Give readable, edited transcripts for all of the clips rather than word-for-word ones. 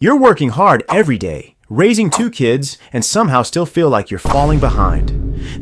You're working hard every day, raising 2 kids, and somehow still feel like you're falling behind.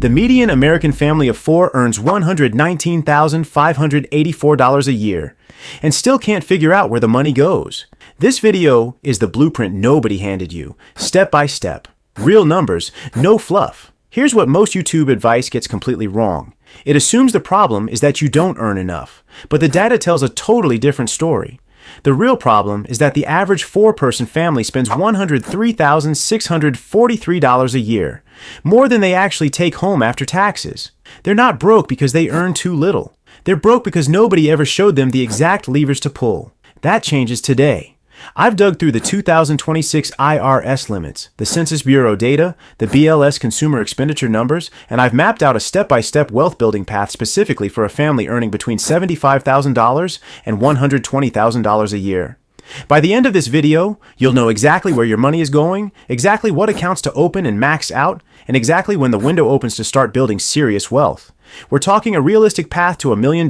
The median American family of 4 earns $119,584 a year and still can't figure out where the money goes. This video is the blueprint nobody handed you, step by step. Real numbers, no fluff. Here's what most YouTube advice gets completely wrong. It assumes the problem is that you don't earn enough, but the data tells a totally different story. The real problem is that the average 4-person family spends $103,643 a year, more than they actually take home after taxes. They're not broke because they earn too little. They're broke because nobody ever showed them the exact levers to pull. That changes today. I've dug through the 2026 IRS limits, the Census Bureau data, the BLS consumer expenditure numbers, and I've mapped out a step-by-step wealth building path specifically for a family earning between $75,000 and $120,000 a year. By the end of this video, you'll know exactly where your money is going, exactly what accounts to open and max out, and exactly when the window opens to start building serious wealth. We're talking a realistic path to $1 million,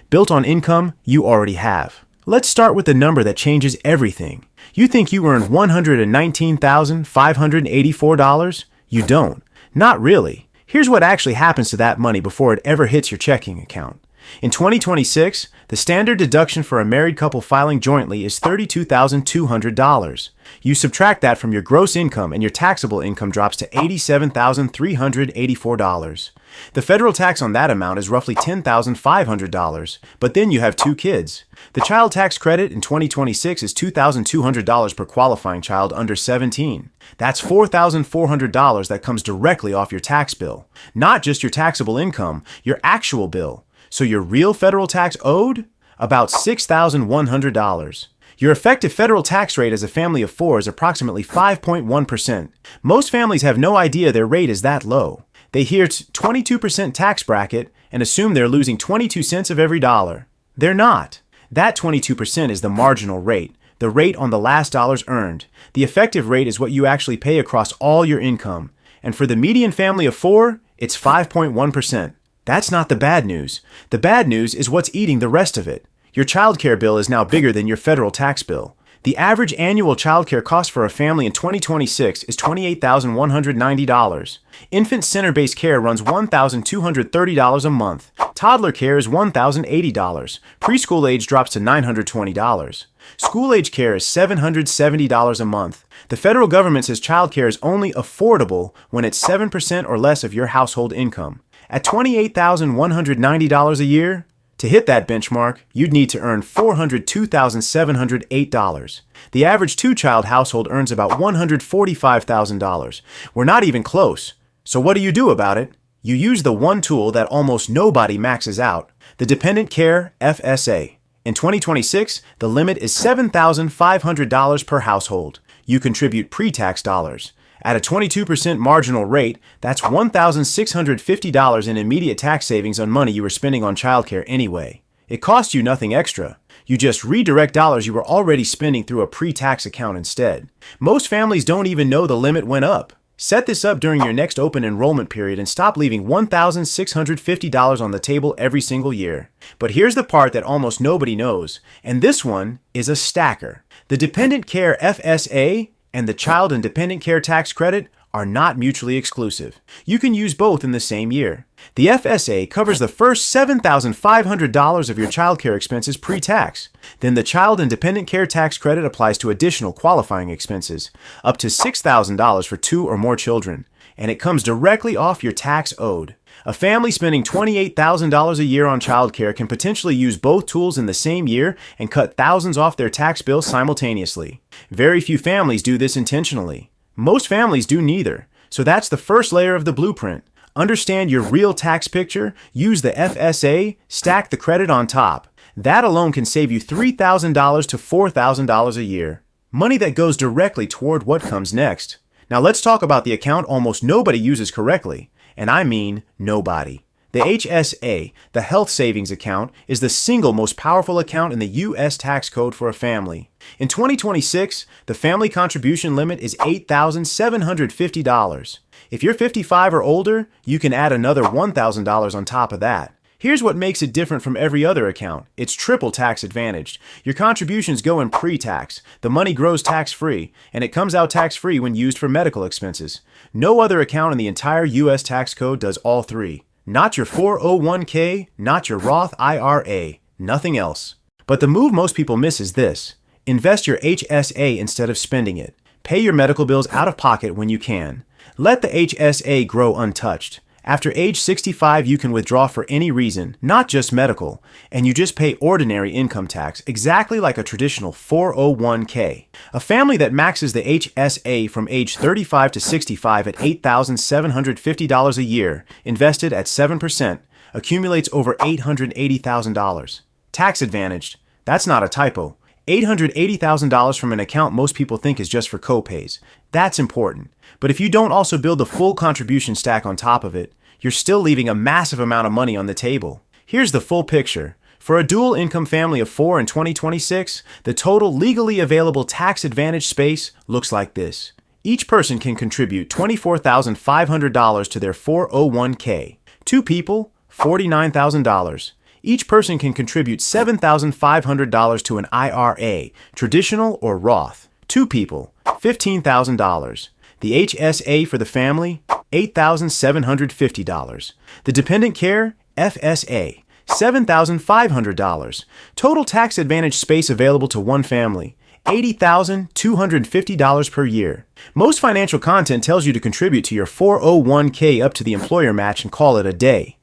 built on income you already have. Let's start with the number that changes everything. You think you earn $119,584? You don't. Not really. Here's what actually happens to that money before it ever hits your checking account. In 2026, the standard deduction for a married couple filing jointly is $32,200. You subtract that from your gross income and your taxable income drops to $87,384. The federal tax on that amount is roughly $10,500, but then you have 2 kids. The child tax credit in 2026 is $2,200 per qualifying child under 17. That's $4,400 that comes directly off your tax bill. Not just your taxable income, your actual bill. So your real federal tax owed? About $6,100. Your effective federal tax rate as a family of 4 is approximately 5.1%. Most families have no idea their rate is that low. They hear 22% tax bracket and assume they're losing 22 cents of every dollar. They're not. That 22% is the marginal rate, the rate on the last dollars earned. The effective rate is what you actually pay across all your income. And for the median family of 4, it's 5.1%. That's not the bad news. The bad news is what's eating the rest of it. Your childcare bill is now bigger than your federal tax bill. The average annual childcare cost for a family in 2026 is $28,190. Infant center-based care runs $1,230 a month. Toddler care is $1,080. Preschool age drops to $920. School-age care is $770 a month. The federal government says childcare is only affordable when it's 7% or less of your household income. At $28,190 a year, to hit that benchmark, you'd need to earn $402,708. The average 2-child household earns about $145,000. We're not even close. So what do you do about it? You use the one tool that almost nobody maxes out, the Dependent Care FSA. In 2026, the limit is $7,500 per household. You contribute pre-tax dollars. At a 22% marginal rate, that's $1,650 in immediate tax savings on money you were spending on childcare anyway. It costs you nothing extra. You just redirect dollars you were already spending through a pre-tax account instead. Most families don't even know the limit went up. Set this up during your next open enrollment period and stop leaving $1,650 on the table every single year. But here's the part that almost nobody knows, and this one is a stacker. The Dependent Care FSA and the Child and Dependent Care Tax Credit are not mutually exclusive. You can use both in the same year. The FSA covers the first $7,500 of your childcare expenses pre-tax. Then the Child and Dependent Care Tax Credit applies to additional qualifying expenses, up to $6,000 for 2 or more children, and it comes directly off your tax owed. A family spending $28,000 a year on childcare can potentially use both tools in the same year and cut thousands off their tax bill simultaneously. Very few families do this intentionally. Most families do neither. So that's the first layer of the blueprint. Understand your real tax picture, use the FSA, stack the credit on top. That alone can save you $3,000 to $4,000 a year. Money that goes directly toward what comes next. Now let's talk about the account almost nobody uses correctly. And I mean nobody. The HSA, the Health Savings Account, is the single most powerful account in the U.S. tax code for a family. In 2026, the family contribution limit is $8,750. If you're 55 or older, you can add another $1,000 on top of that. Here's what makes it different from every other account. It's triple tax advantaged. Your contributions go in pre-tax, the money grows tax-free, and it comes out tax-free when used for medical expenses. No other account in the entire U.S. tax code does all three. Not your 401k, not your Roth IRA, nothing else. But the move most people miss is this. Invest your HSA instead of spending it. Pay your medical bills out of pocket when you can. Let the HSA grow untouched. After age 65, you can withdraw for any reason, not just medical, and you just pay ordinary income tax, exactly like a traditional 401k. A family that maxes the HSA from age 35 to 65 at $8,750 a year, invested at 7%, accumulates over $880,000. Tax advantaged. That's not a typo. $880,000 from an account most people think is just for co-pays. That's important. But if you don't also build the full contribution stack on top of it, you're still leaving a massive amount of money on the table. Here's the full picture. For a dual income family of 4 in 2026, the total legally available tax advantage space looks like this. Each person can contribute $24,500 to their 401k. 2 people, $49,000. Each person can contribute $7,500 to an IRA, traditional or Roth. 2 people, $15,000. The HSA for the family, $8,750. The dependent care, FSA, $7,500. Total tax advantage space available to one family, $80,250 per year. Most financial content tells you to contribute to your 401k up to the employer match and call it a day.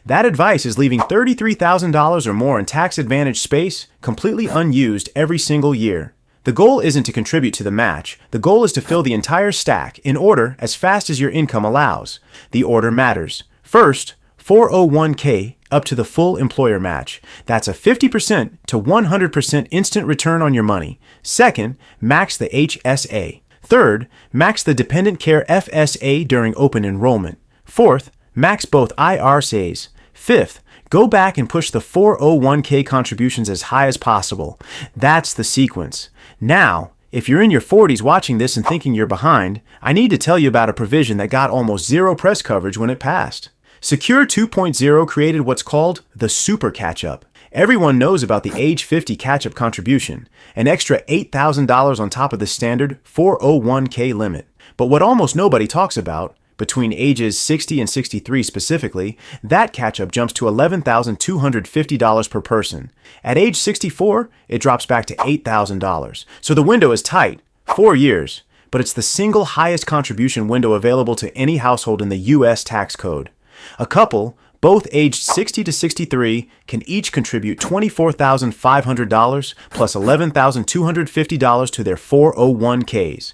That advice is leaving $33,000 or more in tax advantage space completely unused every single year. The goal isn't to contribute to the match. The goal is to fill the entire stack in order as fast as your income allows. The order matters. First, 401k up to the full employer match. That's a 50% to 100% instant return on your money. Second, max the HSA. Third, max the dependent care FSA during open enrollment. Fourth, max both IRAs. Fifth, go back and push the 401k contributions as high as possible. That's the sequence. Now, if you're in your 40s watching this and thinking you're behind, I need to tell you about a provision that got almost zero press coverage when it passed. Secure 2.0 created what's called the Super Catch-Up. Everyone knows about the age 50 catch-up contribution, an extra $8,000 on top of the standard 401k limit. But what almost nobody talks about, between ages 60 and 63 specifically, that catch-up jumps to $11,250 per person. At age 64, it drops back to $8,000. So the window is tight, 4 years, but it's the single highest contribution window available to any household in the U.S. tax code. A couple, both aged 60 to 63, can each contribute $24,500 plus $11,250 to their 401ks.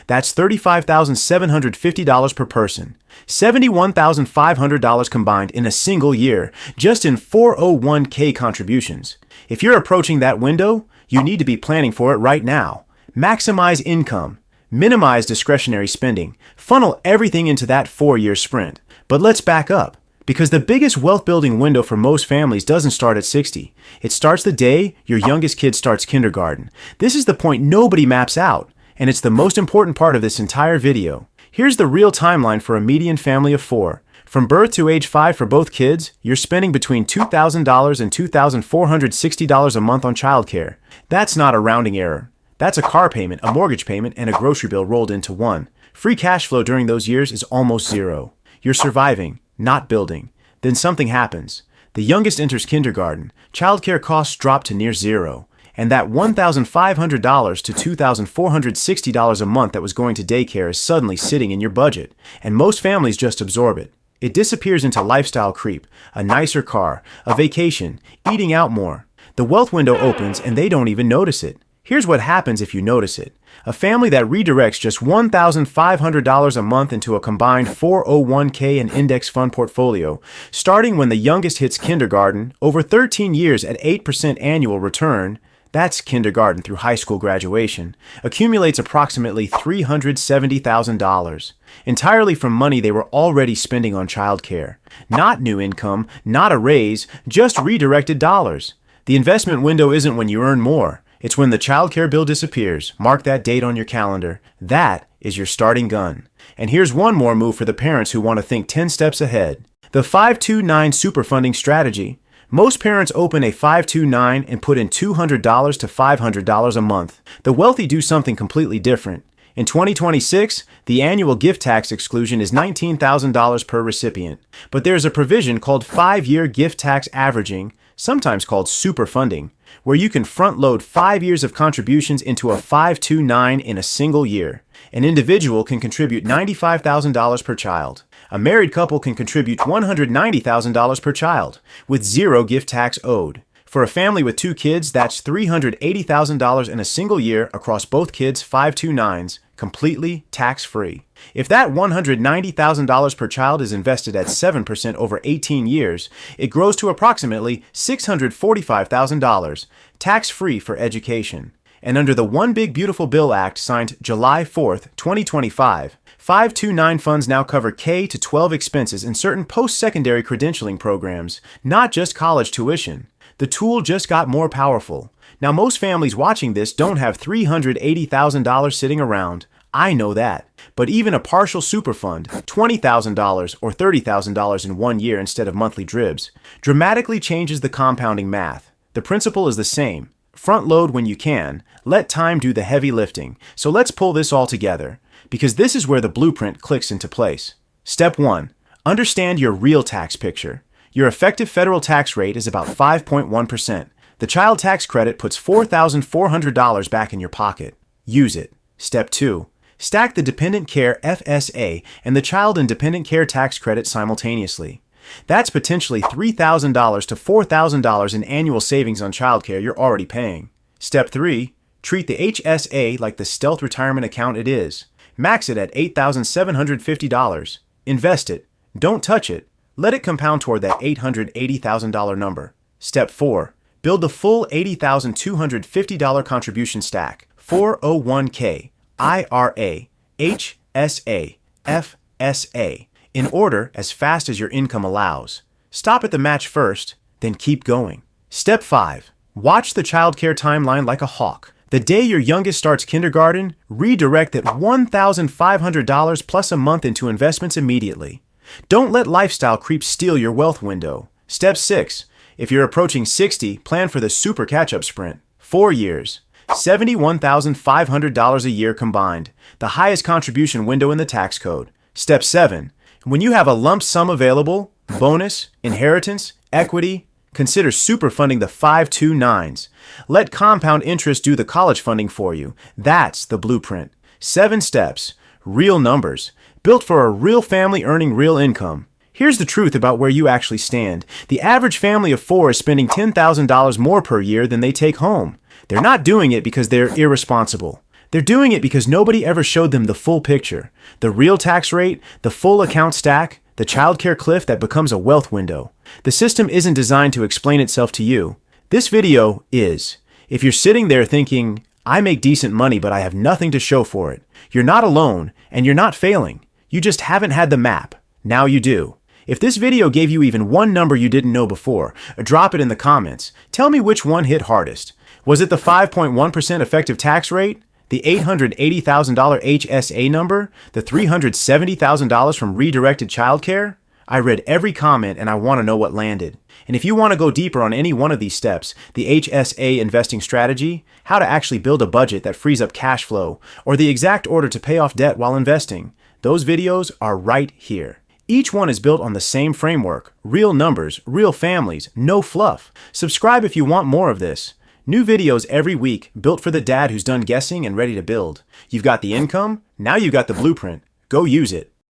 That's $35,750 per person, $71,500 combined in a single year, just in 401k contributions. If you're approaching that window, you need to be planning for it right now. Maximize income, minimize discretionary spending, funnel everything into that 4-year sprint. But let's back up, because the biggest wealth building window for most families doesn't start at 60. It starts the day your youngest kid starts kindergarten. This is the point nobody maps out, and it's the most important part of this entire video. Here's the real timeline for a median family of 4. From birth to age 5 for both kids, you're spending between $2,000 and $2,460 a month on childcare. That's not a rounding error. That's a car payment, a mortgage payment, and a grocery bill rolled into one. Free cash flow during those years is almost zero. You're surviving, not building. Then something happens. The youngest enters kindergarten. Childcare costs drop to near zero. And that $1,500 to $2,460 a month that was going to daycare is suddenly sitting in your budget. And most families just absorb it. It disappears into lifestyle creep, a nicer car, a vacation, eating out more. The wealth window opens and they don't even notice it. Here's what happens if you notice it. A family that redirects just $1,500 a month into a combined 401k and index fund portfolio, starting when the youngest hits kindergarten, over 13 years at 8% annual return, that's kindergarten through high school graduation, accumulates approximately $370,000, entirely from money they were already spending on childcare. Not new income, not a raise, just redirected dollars. The investment window isn't when you earn more. It's when the childcare bill disappears. Mark that date on your calendar. That is your starting gun. And here's one more move for the parents who want to think 10 steps ahead. The 529 Superfunding Strategy. Most parents open a 529 and put in $200 to $500 a month. The wealthy do something completely different. In 2026, the annual gift tax exclusion is $19,000 per recipient, but there's a provision called 5-year gift tax averaging, sometimes called superfunding, where you can front-load 5 years of contributions into a 529 in a single year. An individual can contribute $95,000 per child. A married couple can contribute $190,000 per child, with zero gift tax owed. For a family with 2 kids, that's $380,000 in a single year across both kids' 529s, completely tax-free. If that $190,000 per child is invested at 7% over 18 years, it grows to approximately $645,000, tax-free for education. And under the One Big Beautiful Bill Act signed July 4, 2025, 529 funds now cover K-12 expenses in certain post-secondary credentialing programs, not just college tuition. The tool just got more powerful. Now, most families watching this don't have $380,000 sitting around. I know that. But even a partial superfund, $20,000 or $30,000 in 1 year instead of monthly dribs, dramatically changes the compounding math. The principle is the same. Front load when you can. Let time do the heavy lifting. So let's pull this all together, because this is where the blueprint clicks into place. Step 1. Understand your real tax picture. Your effective federal tax rate is about 5.1%. The child tax credit puts $4,400 back in your pocket. Use it. Step 2. Stack the Dependent Care FSA and the Child and Dependent Care tax credit simultaneously. That's potentially $3,000 to $4,000 in annual savings on childcare you're already paying. Step 3. Treat the HSA like the stealth retirement account it is. Max it at $8,750. Invest it. Don't touch it. Let it compound toward that $880,000 number. Step 4. Build the full $80,250 contribution stack. 401k, IRA, HSA, FSA, in order as fast as your income allows. Stop at the match first, then keep going. Step 5. Watch the childcare timeline like a hawk. The day your youngest starts kindergarten, redirect that $1,500 plus a month into investments immediately. Don't let lifestyle creep steal your wealth window. Step 6. If you're approaching 60, plan for the super catch-up sprint. 4 years. $71,500 a year combined, the highest contribution window in the tax code. Step 7. When you have a lump sum available, bonus, inheritance, equity, consider superfunding the 529s. Let compound interest do the college funding for you. That's the blueprint. 7 steps, real numbers, built for a real family earning real income. Here's the truth about where you actually stand. The average family of 4 is spending $10,000 more per year than they take home. They're not doing it because they're irresponsible. They're doing it because nobody ever showed them the full picture. The real tax rate, the full account stack, the childcare cliff that becomes a wealth window. The system isn't designed to explain itself to you. This video is. If you're sitting there thinking, I make decent money but I have nothing to show for it, you're not alone and you're not failing. You just haven't had the map. Now you do. If this video gave you even one number you didn't know before, drop it in the comments. Tell me which one hit hardest. Was it the 5.1% effective tax rate? The $880,000 HSA number? The $370,000 from redirected childcare? I read every comment and I want to know what landed. And if you want to go deeper on any one of these steps, the HSA investing strategy, how to actually build a budget that frees up cash flow, or the exact order to pay off debt while investing, those videos are right here. Each one is built on the same framework, real numbers, real families, no fluff. Subscribe if you want more of this. New videos every week, built for the dad who's done guessing and ready to build. You've got the income, now you've got the blueprint. Go use it.